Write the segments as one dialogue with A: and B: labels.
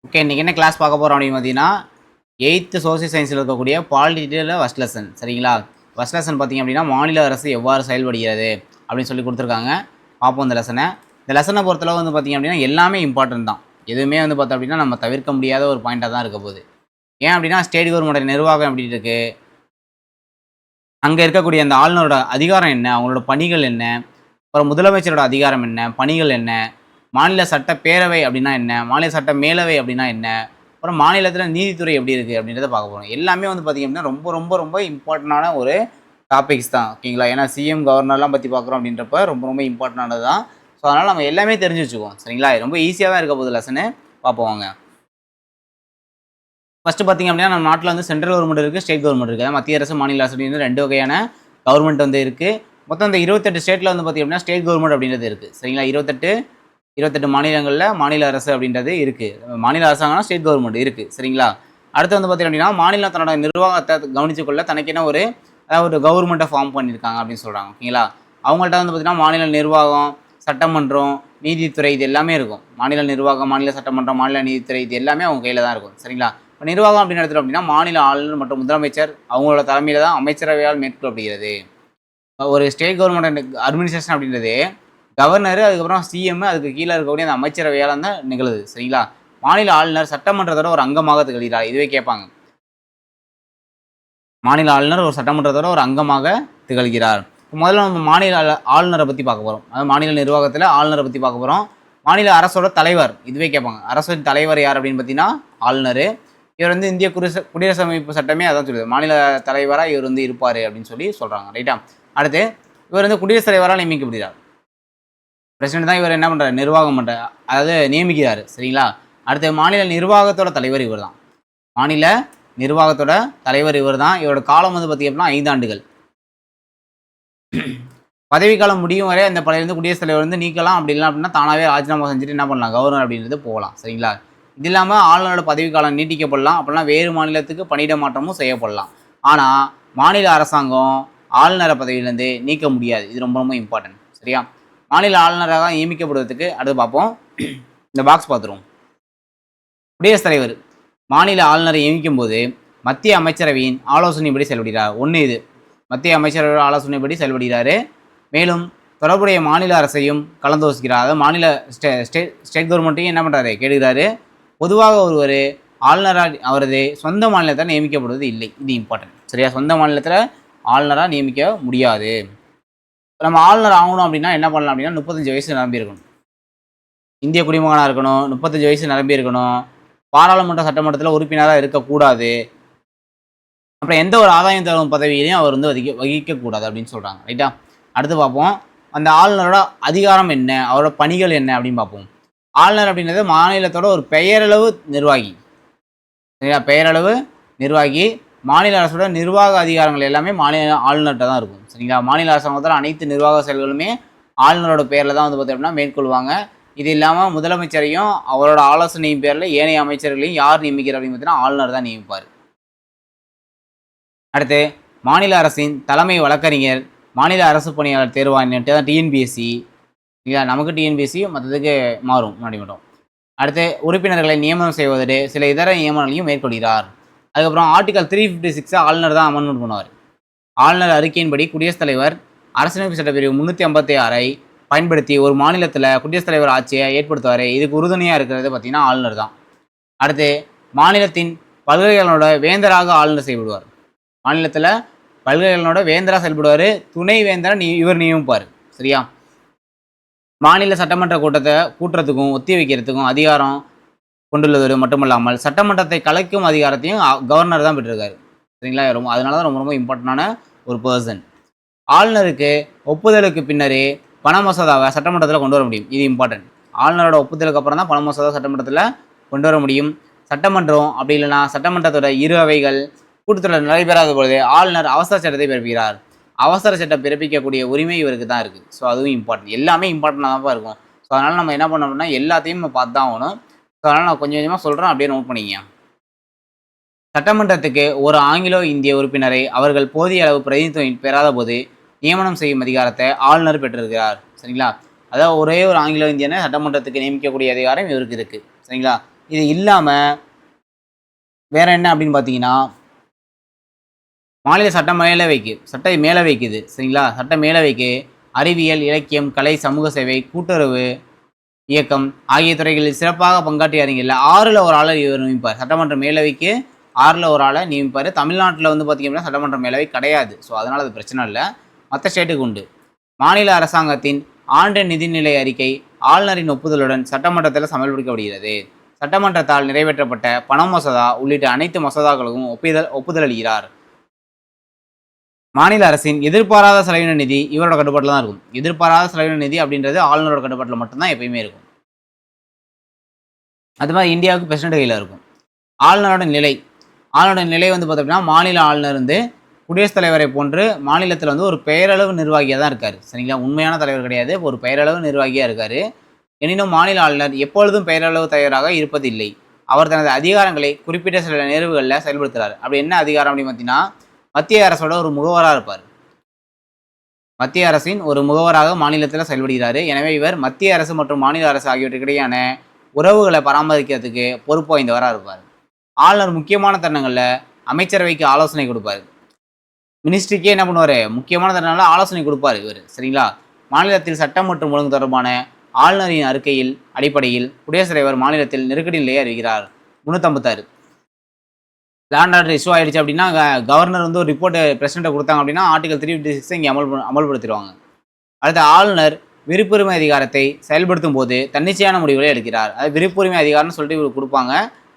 A: Okay. இன்றைக்கி என்ன class பார்க்க போகிறோம் அப்படின்னு பார்த்தீங்கன்னா, 8th சோசியல் சயின்ஸில் இருக்கக்கூடிய பாலிட்டியில் ஃபர்ஸ்ட் லெசன் சரிங்களா? ஃபர்ஸ்ட் லெசன் பார்த்திங்க அப்படின்னா, மாநில அரசு எவ்வாறு செயல்படுகிறது அப்படின்னு சொல்லி கொடுத்துருக்காங்க. பார்ப்போம் இந்த லெசனை. இந்த லெசனை பொறுத்தளவு வந்து பார்த்திங்க அப்படின்னா எல்லாமே இம்பார்ட்டன்ட் தான். எதுவுமே வந்து பார்த்தோம் அப்படின்னா நம்ம தவிர்க்க முடியாத ஒரு பாயிண்ட்டாக தான் இருக்க போகுது. ஏன் அப்படின்னா ஸ்டேட் கவர்மெண்டோட நிர்வாகம் எப்படி இருக்குது, அங்கே இருக்கக்கூடிய அந்த ஆளுநரோட அதிகாரம் என்ன, அவங்களோட பணிகள் என்ன, அப்புறம் முதலமைச்சரோட அதிகாரம் என்ன, பணிகள் என்ன, மாநில சட்ட பேரவை அப்படின்னா என்ன, மாநில சட்ட மேலவை அப்படின்னா என்ன, அப்புறம் மாநிலத்தில் நீதித்துறை எப்படி இருக்குது அப்படின்றத பார்க்க போகிறோம். எல்லாமே வந்து பார்த்திங்க அப்படின்னா ரொம்ப ரொம்ப ரொம்ப இம்பார்ட்டண்டான ஒரு டாபிக்ஸ் தான். ஓகேங்களா? ஏன்னா சிஎம் கவர்னர்லாம் பற்றி பார்க்குறோம் அப்படின்றப்ப ரொம்ப ரொம்ப இம்பார்ட்டண்டானது தான். ஸோ அதனால் நம்ம எல்லாமே தெரிஞ்சு வச்சுக்குவோம். சரிங்களா? ரொம்ப ஈஸியாக தான் இருக்க போகுது லெசனு. பார்ப்போம் வாங்க. ஃபஸ்ட்டு பார்த்திங்க அப்படின்னா நம்ம நாட்டில் வந்து சென்ட்ரல் கவர்மெண்ட் இருக்குது, ஸ்டேட் கவர்மெண்ட் இருக்குது. மத்திய அரசு, மாநில அரசு அப்படின்னு 2 வகையான கவர்மெண்ட் வந்து இருக்குது. மொத்தம் இந்த 28 ஸ்டேட்டில் வந்து பார்த்திங்க அப்படின்னா ஸ்டேட் கவர்மெண்ட் அப்படின்றது இருக்குது. சரிங்களா? 28 மாநிலங்களில் மாநில அரசு அப்படின்றது இருக்குது. மாநில அரசாங்கம்னா ஸ்டேட் கவர்மெண்ட் இருக்குது. சரிங்களா? அடுத்து வந்து பார்த்திங்க அப்படின்னா மாநிலம் தன்னோட நிர்வாகத்தை கவனித்துக்கொள்ள தனக்கென ஒரு கவர்மெண்ட்டை ஃபார்ம் பண்ணியிருக்காங்க அப்படின்னு சொல்கிறாங்க. ஓகேங்களா? அவங்கள்ட்ட வந்து பார்த்திங்கன்னா மாநில நிர்வாகம், சட்டமன்றம், நீதித்துறை இது எல்லாமே இருக்கும். மாநில நிர்வாகம், மாநில சட்டமன்றம், மாநில நீதித்துறை இது எல்லாமே அவங்க கையில் தான் இருக்கும். சரிங்களா? இப்போ நிர்வாகம் அப்படின்னு எடுத்துட்டோம் அப்படின்னா மாநில ஆளுநர் மற்றும் முதலமைச்சர் அவங்களோட தலைமையில் தான் அமைச்சரவையால் மேற்கொள்ளப்படுகிறது. ஒரு ஸ்டேட் கவர்மெண்ட் அட்மினிஸ்ட்ரேஷன் அப்படின்றது கவர்னர், அதுக்கப்புறம் சிஎம், அதுக்கு கீழே இருக்கக்கூடிய அந்த அமைச்சரவையால் தான் நிகழுது. சரிங்களா? மாநில ஆளுநர் சட்டமன்றத்தோட ஒரு அங்கமாக திகழ்கிறார். இதுவே கேட்பாங்க. மாநில ஆளுநர் ஒரு சட்டமன்றத்தோட ஒரு அங்கமாக திகழ்கிறார். முதல்ல நம்ம மாநில ஆளுநரை பற்றி பார்க்க போகிறோம். அதாவது மாநில நிர்வாகத்தில் ஆளுநரை பற்றி பார்க்க போகிறோம். மாநில அரசோட தலைவர் இதுவே கேட்பாங்க. அரசின் தலைவர் யார் அப்படின்னு பார்த்தீங்கன்னா ஆளுநர். இவர் வந்து இந்திய குடியரசு அமைப்பு சட்டமே அதான் சொல்லுது. மாநில தலைவராக இவர் வந்து இருப்பார் அப்படின்னு சொல்லி சொல்கிறாங்க. ரைட்டா? அடுத்து இவர் வந்து குடியரசுத் தலைவராக நியமிக்கப்படுகிறார். பிரசிடென்ட் தான் இவர் என்ன பண்ணுறாரு, நிர்வாகம் பண்ணுறாரு, அதாவது நியமிக்கிறார். சரிங்களா? அடுத்து மாநில நிர்வாகத்தோட தலைவர் இவர் தான். மாநில நிர்வாகத்தோட தலைவர் இவர் தான். இவரோட காலம் வந்து பார்த்திங்க அப்படின்னா 5 ஆண்டுகள். பதவிக்காலம் முடியும் வரை அந்த பதவியிலிருந்து குடியரசுத் தலைவர் வந்து நீக்கலாம். அப்படி இல்லை அப்படின்னா தானாகவே ராஜினாமா செஞ்சுட்டு என்ன பண்ணலாம், கவர்னர் அப்படின்றது போகலாம். சரிங்களா? இது இல்லாமல் ஆளுநரோட பதவிக்காலம் நீட்டிக்கப்படலாம். அப்படின்னா வேறு மாநிலத்துக்கு பணியிட மாற்றமும் செய்யப்படலாம். ஆனால் மாநில அரசாங்கம் ஆளுநரை பதவியிலேருந்து நீக்க முடியாது. இது ரொம்ப ரொம்ப இம்பார்ட்டன்ட். சரியா? மாநில ஆளுநராக நியமிக்கப்படுவதற்கு அடுத்து பார்ப்போம். இந்த பாக்ஸ் பார்த்துருவோம். குடியரசுத் தலைவர் மாநில ஆளுநரை நியமிக்கும் போது மத்திய அமைச்சரவையின் ஆலோசனைப்படி செயல்படுகிறார். இது மத்திய அமைச்சரவை ஆலோசனைப்படி செயல்படுகிறார். மேலும் தொடர்புடைய மாநில அரசையும் கலந்தோசிக்கிறார். அதாவது மாநில ஸ்டேட் கவர்மெண்ட்டையும் என்ன பண்ணுறாரு, கேட்கிறாரு. பொதுவாக ஒருவர் ஆளுநராக அவரது சொந்த மாநிலத்தில் நியமிக்கப்படுவது இல்லை. இது இம்பார்ட்டன்ட். சரியா? சொந்த மாநிலத்தில் ஆளுநராக நியமிக்க முடியாது. நம்ம ஆளுநர் ஆகணும் அப்படின்னா என்ன பண்ணலாம் அப்படின்னா 35 வயசு நிரம்பி இருக்கணும். இந்திய குடிமகனாக இருக்கணும். 35 வயசு நிரம்பி இருக்கணும். பாராளுமன்ற சட்டமன்றத்தில் உறுப்பினராக இருக்கக்கூடாது. அப்புறம் எந்த ஒரு ஆதாயம் தரும் பதவியிலையும் அவர் வந்து வகிக்கக்கூடாது அப்படின்னு சொல்கிறாங்க. ரைட்டா? அடுத்து பார்ப்போம். அந்த ஆளுநரோட அதிகாரம் என்ன, அவரோட பணிகள் என்ன அப்படின்னு பார்ப்போம். ஆளுநர் அப்படின்றது மாநிலத்தோட ஒரு பெயரளவு நிர்வாகி. சரியா? பெயரளவு நிர்வாகி. மாநில அரசோட நிர்வாக அதிகாரங்கள் எல்லாமே மாநில ஆளுநர்கிட்ட தான் இருக்கும். சரிங்களா? மாநில அரசாங்கத்தில் அனைத்து நிர்வாக செயல்களுமே ஆளுநரோட பேரில் தான் வந்து பார்த்தோம்னா மேற்கொள்வாங்க. இது இல்லாமல் முதலமைச்சரையும் அவரோட ஆலோசனையின் பேரில் ஏனைய அமைச்சர்களையும் யார் நியமிக்கிறார் அப்படின்னு பார்த்தீங்கன்னா ஆளுநர் தான் நியமிப்பார். அடுத்து மாநில அரசின் தலைமை வழக்கறிஞர், மாநில அரசு பணியாளர் தேர்வாணையத்தை தான் டிஎன்பிஎஸ்சி. இல்லையா? நமக்கு டிஎன்பிஎஸ்சி மற்றதுக்கு மாறும் முன்னாடி மட்டும். அடுத்து உறுப்பினர்களை நியமனம் செய்வதற்கு சில இதர நியமனங்களையும் மேற்கொள்கிறார். அதுக்கப்புறம் ஆர்டிகல் 356 ஆளுநர் தான் அமெண்ட்மெண்ட் பண்ணுவார். ஆளுநர் அறிக்கையின்படி குடியரசுத் தலைவர் அரசியலமைப்பு சட்டப்பிரிவு 356ஐ பயன்படுத்தி ஒரு மாநிலத்தில் குடியரசுத் தலைவர் ஆட்சியை ஏற்படுத்துவார். இதுக்கு உறுதுணையாக இருக்கிறது பார்த்திங்கன்னா ஆளுநர் தான். அடுத்து மாநிலத்தின் பல்கலைக்கழகங்களோட வேந்தராக ஆளுநர் செயல்படுவார். மாநிலத்தில் பல்கலைக்கழகங்களோட வேந்தராக செயல்படுவார். துணை வேந்தரை இவர் நியமிப்பார். சரியா? மாநில சட்டமன்ற கூட்டத்தை கூட்டுறதுக்கும் ஒத்தி வைக்கிறதுக்கும் அதிகாரம் கொண்டுள்ளது மட்டுமல்லாமல் சட்டமன்றத்தை கலைக்கும் அதிகாரத்தையும் கவர்னர் தான் பெற்றிருக்காரு. சரிங்களா? அதனால தான் ரொம்ப ரொம்ப இம்பார்ட்டண்டான ஒரு பர்சன். ஆளுநருக்கு ஒப்புதலுக்கு பின்னரே பண மசோதாவை சட்டமன்றத்தில் கொண்டு வர முடியும். இது இம்பார்ட்டன்ட். ஆளுநரோட ஒப்புதலுக்கு அப்புறம் தான் பண மசோதா சட்டமன்றத்தில் கொண்டு வர முடியும். சட்டமன்றம் அப்படி இல்லைனா சட்டமன்றத்தோட இரு அவைகள் கூட்டத்தொடர் நடைபெறாத பொழுது ஆளுநர் அவசர சட்டத்தை பிறப்பிக்கிறார். அவசர சட்டம் பிறப்பிக்கக்கூடிய உரிமை இவருக்கு தான் இருக்குது. ஸோ அதுவும் இம்பார்ட்டன்ட். எல்லாமே இம்பார்ட்டண்டாக தான் இருக்கும். ஸோ அதனால் நம்ம என்ன பண்ணோம்னா எல்லாத்தையும் நம்ம பார்த்து தான் ஆகணும். ஸோ அதனால் நான் கொஞ்சம் கொஞ்சமாக சொல்கிறேன், அப்படியே நோட் பண்ணிக்கங்க. சட்டமன்றத்துக்கு ஒரு ஆங்கிலோ இந்திய உறுப்பினரை அவர்கள் போதிய அளவு பிரதிநிதித்துவம் பெறாத போது நியமனம் செய்யும் அதிகாரத்தை ஆளுநர் பெற்றிருக்கிறார். சரிங்களா? அதாவது ஒரே ஒரு ஆங்கிலோ இந்தியனை சட்டமன்றத்துக்கு நியமிக்கக்கூடிய அதிகாரம் இவருக்கு இருக்குது. சரிங்களா? இது இல்லாமல் வேற என்ன அப்படின்னு பார்த்தீங்கன்னா, மாநில சட்ட மேலவைக்குது சரிங்களா? சட்ட மேலவைக்கு அறிவியல், இலக்கியம், கலை, சமூக சேவை, கூட்டுறவு இயக்கம் ஆகிய துறைகளில் சிறப்பாக பங்காற்றிய அறிஞர்ல 6ல் ஒரு ஆளை இவர் நியமிப்பார். சட்டமன்ற மேலவைக்கு 6ல் ஒரு ஆளை நியமிப்பார். தமிழ்நாட்டில் வந்து பார்த்திங்க அப்படின்னா சட்டமன்ற மேலவை கிடையாது. ஸோ அதனால் அது பிரச்சனை இல்லை. மற்ற ஸ்டேட்டுக்கு உண்டு. மாநில அரசாங்கத்தின் ஆண்டு நிதிநிலை அறிக்கை ஆளுநரின் ஒப்புதலுடன் சட்டமன்றத்தில் சமர்ப்பிக்கப்படுகிறது. சட்டமன்றத்தால் நிறைவேற்றப்பட்ட பண மசோதா உள்ளிட்ட அனைத்து மசோதாக்களுக்கும் ஒப்புதல் அளிக்கிறார். மாநில அரசின் எதிர்பாராத செலவின நிதி இவரோட கட்டுப்பாட்டில் தான் இருக்கும். எதிர்பாராத செலவின நிதி அப்படின்றது ஆளுநரோட கட்டுப்பாட்டில் மட்டும்தான் எப்பயுமே இருக்கும். அது மாதிரி இந்தியாவுக்கு பிரசிடண்ட் கையில் இருக்கும். ஆளுநரோட நிலை வந்து பார்த்தோம்னா மாநில ஆளுநர் வந்து குடியரசுத் தலைவரை போன்று மாநிலத்தில் வந்து ஒரு பெயரளவு நிர்வாகியாக தான் இருக்கார். சரிங்களா? உண்மையான தலைவர் கிடையாது, ஒரு பெயரளவு நிர்வாகியாக இருக்கார். எனினும் மாநில ஆளுநர் எப்பொழுதும் பெயரளவு தலைவராக இருப்பதில்லை. அவர் தனது அதிகாரங்களை குறிப்பிட்ட சில நேர்வுகளில் செயல்படுத்துகிறார். அப்படி என்ன அதிகாரம் அப்படின்னு பார்த்தீங்கன்னா, மத்திய அரசோட ஒரு முகவராக இருப்பார். மத்திய அரசின் ஒரு முகவராக மாநிலத்தில் செயல்படுகிறார். எனவே இவர் மத்திய அரசு மற்றும் மாநில அரசு ஆகியவற்றுக்கிடையான உறவுகளை பராமரிக்கிறதுக்கு பொறுப்பு வாய்ந்தவராக இருப்பார். ஆளுநர் முக்கியமான தருணங்களில் அமைச்சரவைக்கு ஆலோசனை கொடுப்பார். மினிஸ்ட்ரிக்கே என்ன பண்ணுவார், முக்கியமான தருணங்களில் ஆலோசனை கொடுப்பார் இவர். சரிங்களா? மாநிலத்தில் சட்டம் மற்றும் ஒழுங்கு தொடர்பான ஆளுநரின் அறிக்கையில் அடிப்படையில் குடியரசுத் தலைவர் மாநிலத்தில் நெருக்கடி நிலையை அறிவிக்கிறார். 356 லேண்ட் ஆர்டர் இஷ்யூ ஆயிடுச்சு அப்படின்னா கவர்னர் வந்து ஒரு ரிப்போர்ட் பிரசிடென்ட்டை கொடுத்தாங்க அப்படின்னா ஆர்டிகல் 356 இங்கே அமல்படுத்திடுவாங்க. அடுத்த ஆளுநர் விருப்புரிமை அதிகாரத்தை செயல்படுத்தும் போது தன்னிச்சையான முடிவுகளை எடுக்கிறார். அது விருப்புரிமை அதிகாரம்னு சொல்லிட்டு இவர் கொடுப்பாங்க.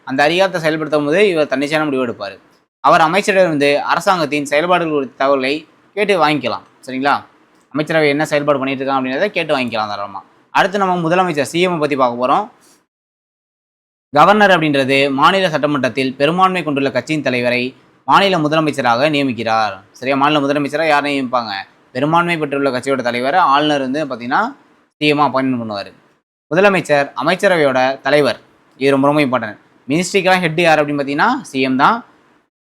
A: அந்த அதிகாரத்தை செயல்படுத்தும் போது இவர் தன்னிச்சையான முடிவு எடுப்பார். அவர் அமைச்சரிடம் வந்து அரசாங்கத்தின் செயல்பாடுகள் குறித்த தகவலை கேட்டு வாங்கிக்கலாம். சரிங்களா? அமைச்சரவை என்ன செயல்பாடு பண்ணிட்டு இருக்காங்க அப்படின்றத கேட்டு வாங்கிக்கலாம் தாராளமாக. அடுத்து நம்ம முதலமைச்சர் சிஎம் பற்றி பார்க்க போகிறோம். கவர்னர் அப்படின்றது மாநில சட்டமன்றத்தில் பெரும்பான்மை கொண்டுள்ள கட்சியின் தலைவரை மாநில முதலமைச்சராக நியமிக்கிறார். சரியா? மாநில முதலமைச்சராக யாரை நியமிப்பாங்க? பெரும்பான்மை பெற்றுள்ள கட்சியோட தலைவரை ஆளுநர் வந்து பார்த்தீங்கன்னா சிஎம்மாக அப்பாயின்மெண்ட் பண்ணுவார். முதலமைச்சர் அமைச்சரவையோட தலைவர். இது ரொம்ப ரொம்ப இம்பார்ட்டன்ட். மினிஸ்ட்ரிக்கெல்லாம் ஹெட் யார் அப்படின்னு பார்த்தீங்கன்னா சிஎம் தான்.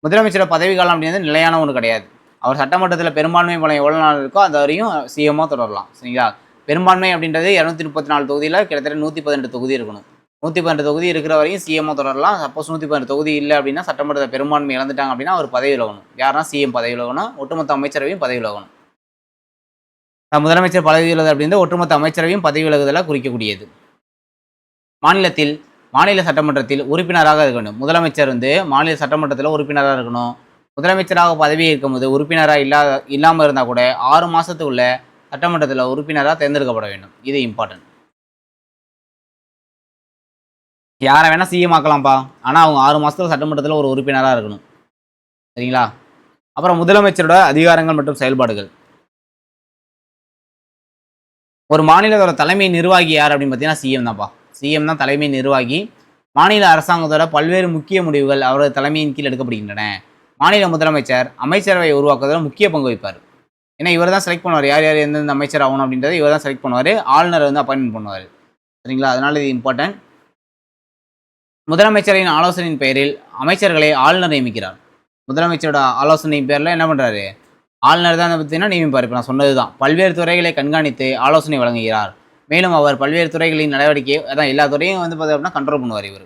A: முதலமைச்சரோட பதவி காலம் அப்படின்றது நிலையான ஒன்று கிடையாது. அவர் சட்டமன்றத்தில் பெரும்பான்மை பலம் எவ்வளோ நாள் இருக்கோ அது வரையும் சிஎம்மாக தொடரலாம். சரிங்களா? பெரும்பான்மை அப்படின்றது 234 தொகுதியில் கிட்டத்தட்ட 118 தொகுதி இருக்கணும். 112 தொகுதி இருக்கிற வரையும் சிஎம்மாக தொடரலாம். சப்போஸ் 112 தொகுதி இல்லை அப்படின்னா சட்டமன்றத்தை பெரும்பான்மை இழந்துட்டாங்க அப்படின்னா அவர் பதவி விலகணும். யாருன்னா சிஎம் பதவி விலகணும், ஒட்டுமொத்த அமைச்சரவையும் பதவி விலகணும். முதலமைச்சர் பதவி விலகுதல் அப்படின்றது ஒட்டுமொத்த அமைச்சரவையும் பதவி விலகுதலை குறிக்கக்கூடியது. மாநிலத்தில் மாநில சட்டமன்றத்தில் உறுப்பினராக இருக்கணும். முதலமைச்சர் வந்து மாநில சட்டமன்றத்தில் உறுப்பினராக இருக்கணும். முதலமைச்சராக பதவி இருக்கும்போது உறுப்பினராக இல்லாமல் இருந்தால் கூட 6 மாதத்துக்குள்ள சட்டமன்றத்தில் உறுப்பினராக தேர்ந்தெடுக்கப்பட வேண்டும். இது இம்பார்ட்டன்ட். யாரை வேணால் சிஎம் ஆக்கலாம்ப்பா, ஆனால் அவங்க 6 மாதத்துல சட்டமன்றத்தில் ஒரு உறுப்பினராக இருக்கணும். சரிங்களா? அப்புறம் முதலமைச்சரோட அதிகாரங்கள் மற்றும் செயல்பாடுகள். ஒரு மாநிலத்தோட தலைமை நிர்வாகி யார் அப்படின்னு பார்த்தீங்கன்னா சிஎம் தான்ப்பா. சிஎம் தான் தலைமை நிர்வாகி. மாநில அரசாங்கத்தோட பல்வேறு முக்கிய முடிவுகள் அவரது தலைமையின் கீழ் எடுக்கப்படுகின்றன. மாநில முதலமைச்சர் அமைச்சரவையை உருவாக்குவதில் முக்கிய பங்கு வகிப்பார். ஏன்னா இவர் தான் செலக்ட் பண்ணுவார், யார் யார் எந்தெந்த அமைச்சர் ஆகணும் அப்படின்றத இவர் தான் செலக்ட் பண்ணுவார். ஆளுநர் வந்து அப்பாயின்மெண்ட் பண்ணுவார். சரிங்களா? அதனால இது இம்பார்ட்டன்ட். முதலமைச்சரின் ஆலோசனையின் பெயரில் அமைச்சர்களை ஆளுநர் நியமிக்கிறார். முதலமைச்சரோட ஆலோசனை பேரில் என்ன பண்ணுறாரு? ஆளுநர் தான் பார்த்தீங்கன்னா நியமிப்பார். இப்போ நான் சொன்னது தான். பல்வேறு துறைகளை கண்காணித்து ஆலோசனை வழங்குகிறார். மேலும் அவர் பல்வேறு துறைகளின் நடவடிக்கை அதான் எல்லா துறையும் வந்து பார்த்தீங்கன்னா கண்ட்ரோல் பண்ணுவார் இவர்.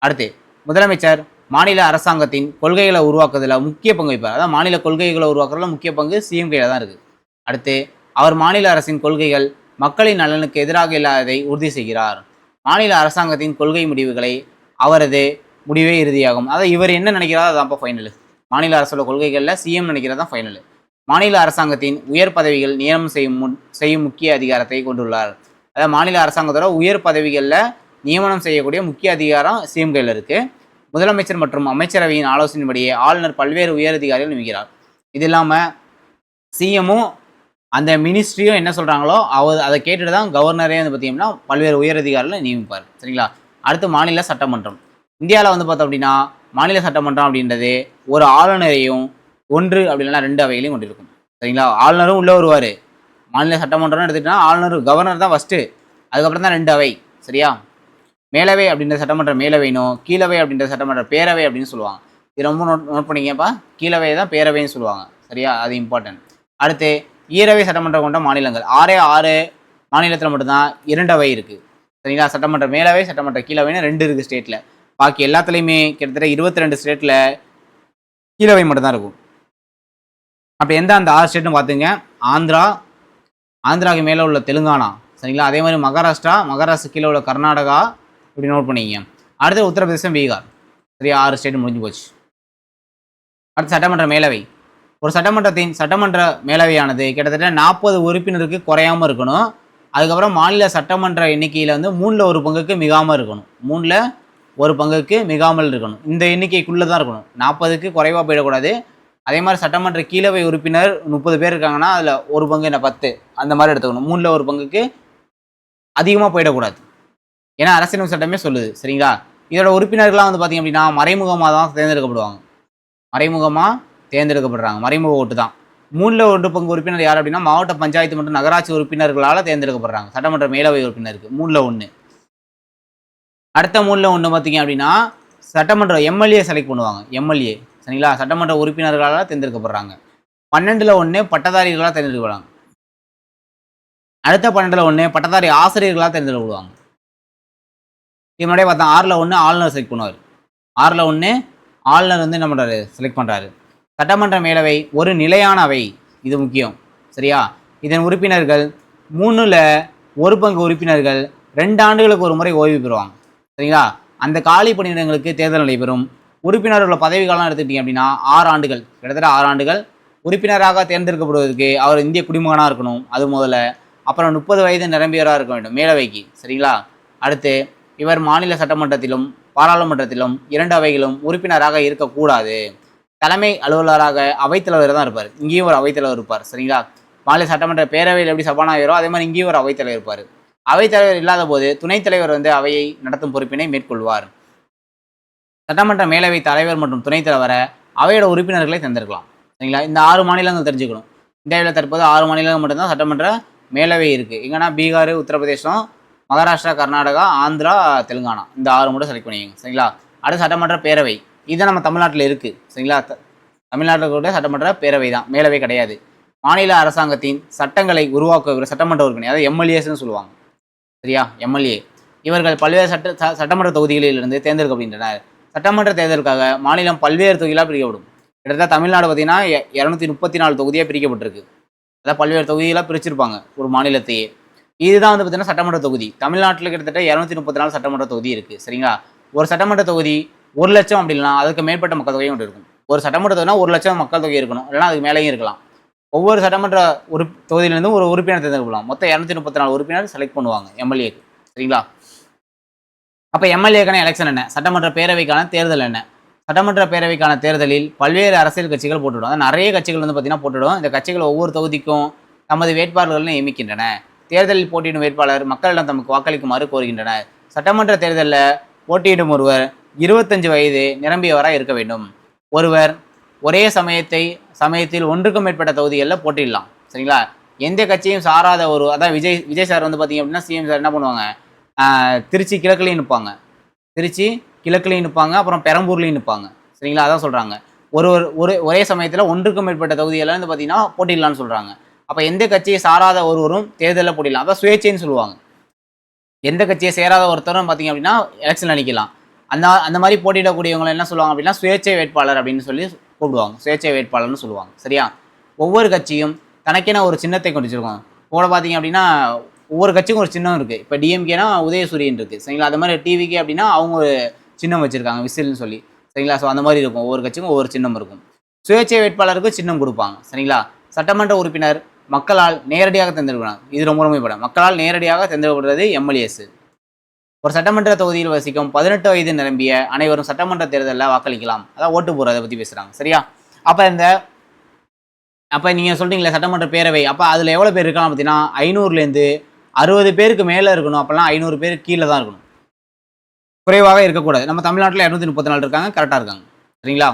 A: அடுத்து முதலமைச்சர் மாநில அரசாங்கத்தின் கொள்கைகளை உருவாக்குவதில் முக்கிய பங்கு வகிப்பார். அதான் மாநில கொள்கைகளை உருவாக்குறதுல முக்கிய பங்கு சிஎம் கையில் தான் இருக்குது. அடுத்து அவர் மாநில அரசின் கொள்கைகள் மக்களின் நலனுக்கு எதிராக இல்லாததை உறுதி செய்கிறார். மாநில அரசாங்கத்தின் கொள்கை முடிவுகளை அவரது முடிவே இறுதியாகும். அதாவது இவர் என்ன நினைக்கிறாரோ அதான்ப்பா ஃபைனலு. மாநில அரசோட கொள்கைகளில் சிஎம் நினைக்கிறது தான் ஃபைனலு. மாநில அரசாங்கத்தின் உயர் பதவிகள் நியமனம் செய்யும் முக்கிய அதிகாரத்தை கொண்டுள்ளார். அதாவது மாநில அரசாங்கத்தோட உயர் பதவிகளில் நியமனம் செய்யக்கூடிய முக்கிய அதிகாரம் சிஎம் கையில் இருக்குது. முதலமைச்சர் மற்றும் அமைச்சரவையின் ஆலோசனைப்படியே ஆளுநர் பல்வேறு உயர் அதிகாரிகள் நியமிக்கிறார். இது இல்லாமல் சிஎம்மும் அந்த மினிஸ்ட்ரியும் என்ன சொல்கிறாங்களோ அதை கேட்டுட்டு தான் கவர்னரே வந்து பார்த்தீங்கன்னா பல்வேறு உயர் அதிகாரிகளை நியமிப்பார். சரிங்களா? அடுத்து மாநில சட்டமன்றம். இந்தியாவில் வந்து பார்த்தோம் அப்படின்னா மாநில சட்டமன்றம் அப்படின்றது ஒரு ஆளுநரையும் 1 அப்படி இல்லைனா 2 அவைகளையும் கொண்டிருக்கும். சரிங்களா? ஆளுநரும் உள்ளே வருவார். மாநில சட்டமன்றம்னு எடுத்துக்கிட்டா ஆளுநர் கவர்னர் தான் ஃபஸ்ட்டு, அதுக்கப்புறம் தான் 2 அவை. சரியா? மேலவை அப்படின்ற சட்டமன்ற மேலவைனும் கீழவை அப்படின்ற சட்டமன்ற பேரவை அப்படின்னு சொல்லுவாங்க. இது ரொம்ப நோட் பண்ணிங்கப்பா. கீழவை தான் பேரவைன்னு சொல்லுவாங்க. சரியா? அது இம்பார்ட்டன்ட். அடுத்து ஈரவை சட்டமன்றம் கொண்ட மாநிலங்கள் 6 மாநிலத்தில் மட்டும்தான் 2 அவை இருக்குது. சரிங்களா? சட்டமன்ற மேலவை சட்டமன்ற கீழவைன்னு 2 இருக்குது ஸ்டேட்டில். பாக்கி எல்லாத்துலேயுமே கிட்டத்தட்ட 22 ஸ்டேட்டில் கீழவை மட்டும்தான் இருக்கும். அப்போ எந்த அந்த 6 ஸ்டேட்னு பார்த்துங்க. ஆந்திராவுக்கு மேலே உள்ள தெலுங்கானா, சரிங்களா? அதே மாதிரி மகாராஷ்டிரா கீழே உள்ள கர்நாடகா, இப்படி நோட் பண்ணிங்க. அடுத்து உத்தரப்பிரதேசம், பீகார். சரியா? 6 ஸ்டேட் முடிஞ்சு போச்சு. அடுத்து சட்டமன்ற மேலவை. ஒரு சட்டமன்ற மேலவையானது கிட்டத்தட்ட 40 உறுப்பினருக்கு குறையாமல் இருக்கணும். அதுக்கப்புறம் மாநில சட்டமன்ற எண்ணிக்கையில் வந்து 3ல் 1 பங்குக்கு மிகாமல் இருக்கணும். 3ல் 1 பங்குக்கு மிகாமல் இருக்கணும். இந்த எண்ணிக்கைக்குள்ளே தான் இருக்கணும். 40க்கு குறைவாக போயிடக்கூடாது. அதே மாதிரி சட்டமன்ற கீழவை உறுப்பினர் 30 பேர் இருக்காங்கன்னா அதில் 1 பங்கு என்ன 10 அந்த மாதிரி எடுத்துக்கணும். 3ல் 1 பங்குக்கு அதிகமாக போயிடக்கூடாது. ஏன்னா அரசியல் சட்டமே சொல்லுது. சரிங்களா? இதோட உறுப்பினர்கள்லாம் வந்து பார்த்திங்க அப்படின்னா மறைமுகமாக தான் தேர்ந்தெடுக்கப்படுவாங்க. மறைமுக ஓட்டு தான். 3ல் 1 பங்கு உறுப்பினர் யார் அப்படின்னா மாவட்ட பஞ்சாயத்து மற்றும் நகராட்சி உறுப்பினர்களால் தேர்ந்தெடுக்கப்படுறாங்க. சட்டமன்ற மேலவை உறுப்பினருக்கு 3ல் 1. அடுத்த 3ல் 1 பார்த்தீங்க அப்படின்னா சட்டமன்ற எம்எல்ஏ செலக்ட் பண்ணுவாங்க. எம்எல்ஏ, சரிங்களா? சட்டமன்ற உறுப்பினர்களால் தேர்ந்தெடுக்கப்படுறாங்க. 12ல் 1 பட்டதாரிகளாக தேர்ந்தெடுக்கப்படுறாங்க. அடுத்த 12ல் 1 பட்டதாரி ஆசிரியர்களாக தேர்ந்தெடுக்கப்படுவாங்க. இது முன்னாடியே பார்த்தா 6ல் 1 ஆளுநர் செலக்ட் பண்ணுவார். 6ல் 1 ஆளுநர் வந்து என்ன பண்ணுறாரு, செலக்ட் பண்ணுறாரு. சட்டமன்ற மேலவை ஒரு நிலையான அவை, இது முக்கியம். சரியா? இதன் உறுப்பினர்கள் 3ல் 1 பங்கு உறுப்பினர்கள் 2 ஆண்டுகளுக்கு ஒரு முறை ஓய்வு பெறுவாங்க. சரிங்களா? அந்த காலி பணியிடங்களுக்கு தேர்தல் நடைபெறும். உறுப்பினர்களோட பதவி காலம் எடுத்துக்கிட்டீங்க அப்படின்னா 6 ஆண்டுகள், கிட்டத்தட்ட 6 ஆண்டுகள். உறுப்பினராக தேர்ந்தெடுக்கப்படுவதற்கு அவர் இந்திய குடிமகனாக இருக்கணும், அது முதல்ல. அப்புறம் 30 வயது நிரம்பியவராக இருக்க வேண்டும் மேலவைக்கு. சரிங்களா? அடுத்து இவர் மாநில சட்டமன்றத்திலும் பாராளுமன்றத்திலும் 2 அவைகளும் உறுப்பினராக இருக்கக்கூடாது. தலைமை அலுவலராக அவைத்தலைவர் தான் இருப்பார். இங்கேயும் ஒரு அவைத்தலைவர் இருப்பார். சரிங்களா? மாநில சட்டமன்ற பேரவையில் எப்படி சபாநாயகரோ அதே மாதிரி இங்கேயும் ஒரு அவைத்தலைவர் இருப்பார். அவைத்தலைவர் இல்லாத போது துணைத் தலைவர் வந்து அவையை நடத்தும் பொறுப்பினை மேற்கொள்வார். சட்டமன்ற மேலவை தலைவர் மற்றும் துணைத் தலைவரை அவையோட உறுப்பினர்களை தேர்ந்தெடுக்கலாம். சரிங்களா? இந்த 6 மாநிலங்கள் தெரிஞ்சுக்கணும். இந்தியாவில் தற்போது 6 மாநிலங்கள் மட்டும்தான் சட்டமன்ற மேலவை இருக்குது. எங்கன்னா பீகார், உத்தரப்பிரதேசம், மகாராஷ்டிரா, கர்நாடகா, ஆந்திரா, தெலுங்கானா, இந்த 6 மட்டும் செலக்ட் பண்ணிக்கோங்க. சரிங்களா? அடுத்த சட்டமன்ற பேரவை, இது நம்ம தமிழ்நாட்டில் இருக்குது. சரிங்களா? தமிழ்நாட்டில் கூட சட்டமன்ற பேரவை தான், மேலவை கிடையாது. மாநில அரசாங்கத்தின் சட்டங்களை உருவாக்குகிற சட்டமன்ற உறுப்பினர், அதாவது எம்எல்ஏஸ்ன்னு சொல்லுவாங்க. சரியா? எம்எல்ஏ இவர்கள் பல்வேறு சட்டமன்ற தொகுதிகளிலிருந்து தேர்ந்தெடுக்கப்படுகின்றனர். சட்டமன்ற தேர்தலுக்காக மாநிலம் பல்வேறு தொகுதிகளாக பிரிக்கப்படும். கிட்டத்தட்ட தமிழ்நாடு பார்த்தீங்கன்னா 234 தொகுதியாக பிரிக்கப்பட்டிருக்கு. அதாவது பல்வேறு தொகுதிகளாக பிரிச்சிருப்பாங்க ஒரு மாநிலத்தையே. இதுதான் வந்து பார்த்தீங்கன்னா சட்டமன்ற தொகுதி. தமிழ்நாட்டில் கிட்டத்தட்ட 234 சட்டமன்ற தொகுதி இருக்குது. சரிங்களா? ஒரு சட்டமன்ற தொகுதி 1 லட்சம் அப்படின்னா அதுக்கு மேற்பட்ட மக்கள் தொகையும் இருக்கும். ஒரு சட்டமன்ற தொகுதினா 1 லட்சம் மக்கள் தொகை இருக்கணும், இல்லைனா அதுக்கு மேலேயும் இருக்கலாம். ஒவ்வொரு சட்டமன்ற தொகுதியிலிருந்தும் ஒரு உறுப்பினர் தேர்ந்தெடுக்கலாம். மொத்தம் 234 உறுப்பினர் செலக்ட் பண்ணுவாங்க எம்எல்ஏக்கு. சரிங்களா? அப்போ எம்எல்ஏக்கான எலெக்ஷன் என்ன, சட்டமன்ற பேரவைக்கான தேர்தல் என்ன? சட்டமன்ற பேரவைக்கான தேர்தலில் பல்வேறு அரசியல் கட்சிகள் போட்டுவிடும். அதாவது நிறைய கட்சிகள் வந்து பார்த்தீங்கன்னா போட்டுவிடும். இந்த கட்சிகள் ஒவ்வொரு தொகுதிக்கும் தமது வேட்பாளர்களை நியமிக்கின்றன. தேர்தலில் போட்டியிடும் வேட்பாளர் மக்களிடம் தமக்கு வாக்களிக்குமாறு கோருகின்றனர். சட்டமன்ற தேர்தலில் போட்டியிடும் ஒருவர் 25 வயது நிரம்பியவராக இருக்க வேண்டும். ஒருவர் ஒரே சமயத்தில் 1க்கும் மேற்பட்ட தொகுதிகளில் போட்டியிடலாம். சரிங்களா? எந்த கட்சியும் சாராத அதான் விஜய் சார் வந்து பார்த்தீங்க அப்படின்னா சிஎம் சார் என்ன பண்ணுவாங்க, திருச்சி கிழக்குலையும் நிற்பாங்க, அப்புறம் பெரம்பூர்லையும் நிற்பாங்க. சரிங்களா? அதான் சொல்கிறாங்க, ஒரே சமயத்தில் 1க்கும் மேற்பட்ட தொகுதிகளில் வந்து பார்த்தீங்கன்னா போட்டிடலான்னு சொல்கிறாங்க. அப்போ எந்த கட்சியை சாராத ஒருவரும் தேர்தலில் போட்டிடலாம். அதான் சுயேட்சைன்னு சொல்லுவாங்க. எந்த கட்சியை சேராத ஒருத்தரும் பார்த்தீங்க அப்படின்னா எலெக்ஷனில் நிற்கலாம். அந்த மாதிரி போட்டியிடக்கூடியவங்களை என்ன சொல்லுவாங்க அப்படின்னா சுயேட்சை வேட்பாளர் அப்படின்னு சொல்லி கூப்பிடுவாங்க. சுயேட்சை வேட்பாளர்னு சொல்லுவாங்க. சரியா? ஒவ்வொரு கட்சியும் தனக்கென ஒரு சின்னத்தை கொண்டு வச்சிருக்கோம். கூட பார்த்தீங்க அப்படின்னா ஒவ்வொரு கட்சிக்கும் ஒரு சின்னம் இருக்குது. இப்போ டிஎம்கேனா உதயசூரியன் இருக்குது. சரிங்களா? அது மாதிரி டிவிகே அப்படின்னா அவங்க ஒரு சின்னம் வச்சுருக்காங்க, விசில்னு சொல்லி. சரிங்களா? ஸோ அந்த மாதிரி இருக்கும். ஒவ்வொரு கட்சிக்கும் ஒவ்வொரு சின்னம் இருக்கும். சுயேட்சை வேட்பாளருக்கு சின்னம் கொடுப்பாங்க. சரிங்களா? சட்டமன்ற உறுப்பினர் மக்களால் நேரடியாக தேர்ந்தெடுக்கிறாங்க. இது ரொம்ப முக்கியம். மக்களால் நேரடியாக தேர்ந்தெடுக்கப்படுறது எம்எல்ஏஸ். ஒரு சட்டமன்ற தொகுதியில் வசிக்கும் 18 வயது நிரம்பிய அனைவரும் சட்டமன்ற தேர்தலில் வாக்களிக்கலாம். அதான் ஓட்டு போகிறத பற்றி பேசுகிறாங்க. சரியா? அப்போ நீங்கள் சொல்கிறீங்களே சட்டமன்ற பேரவை, அப்போ அதில் எவ்வளோ பேர் இருக்கலாம் பார்த்தீங்கன்னா 500லேருந்து 60 பேருக்கு மேலே இருக்கணும். அப்போல்லாம் 500 பேர் கீழே தான் இருக்கணும், குறைவாக இருக்கக்கூடாது. நம்ம தமிழ்நாட்டில் 234 இருக்காங்க, கரெக்டாக இருக்காங்க. சரிங்களா?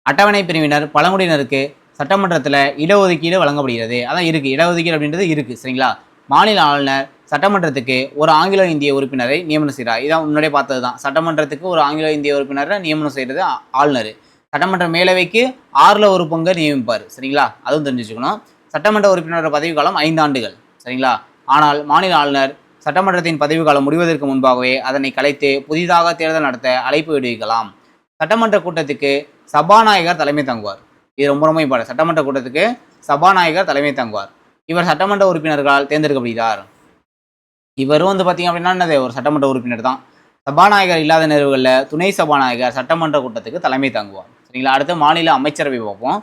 A: அட்டவணை பிரிவினர் பழங்குடியினருக்கு சட்டமன்றத்தில் இடஒதுக்கீடு வழங்கப்படுகிறது. அதான் இருக்குது, இடஒதுக்கீடு அப்படின்றது இருக்குது. சரிங்களா? மாநில ஆளுநர் சட்டமன்றத்துக்கு ஒரு ஆங்கிலோ இந்திய உறுப்பினரை நியமனம் செய்கிறார். இதான் முன்னாடியே பார்த்தது தான். சட்டமன்றத்துக்கு ஒரு ஆங்கிலோ இந்திய உறுப்பினரை நியமனம் செய்கிறது ஆளுநர். சட்டமன்ற மேலவைக்கு 6ல் 1 பங்கு நியமிப்பார். சரிங்களா? அதுவும் தெரிஞ்சு வச்சுக்கணும். சட்டமன்ற உறுப்பினரோட பதவி காலம் 5 ஆண்டுகள். சரிங்களா? ஆனால் மாநில ஆளுநர் சட்டமன்றத்தின் பதவிக்காலம் முடிவதற்கு முன்பாகவே அதனை கலைத்து புதிதாக தேர்தல் நடத்த அழைப்பு விடுவிக்கலாம். சட்டமன்ற கூட்டத்துக்கு சபாநாயகர் தலைமை தாங்குவார். இது ரொம்ப ரொம்ப இம்பார்ட்டன்ட். சட்டமன்ற கூட்டத்துக்கு சபாநாயகர் தலைமை தாங்குவார். இவர் சட்டமன்ற உறுப்பினர்களால் தேர்ந்தெடுக்கப்படுகிறார். இவரும் வந்து பார்த்தீங்க அப்படின்னா என்னது, ஒரு சட்டமன்ற உறுப்பினர் தான். சபாநாயகர் இல்லாத நிறுவனங்களில் துணை சபாநாயகர் சட்டமன்ற கூட்டத்துக்கு தலைமை தாங்குவார். சரிங்களா. அடுத்து மாநில அமைச்சரவை பார்ப்போம்.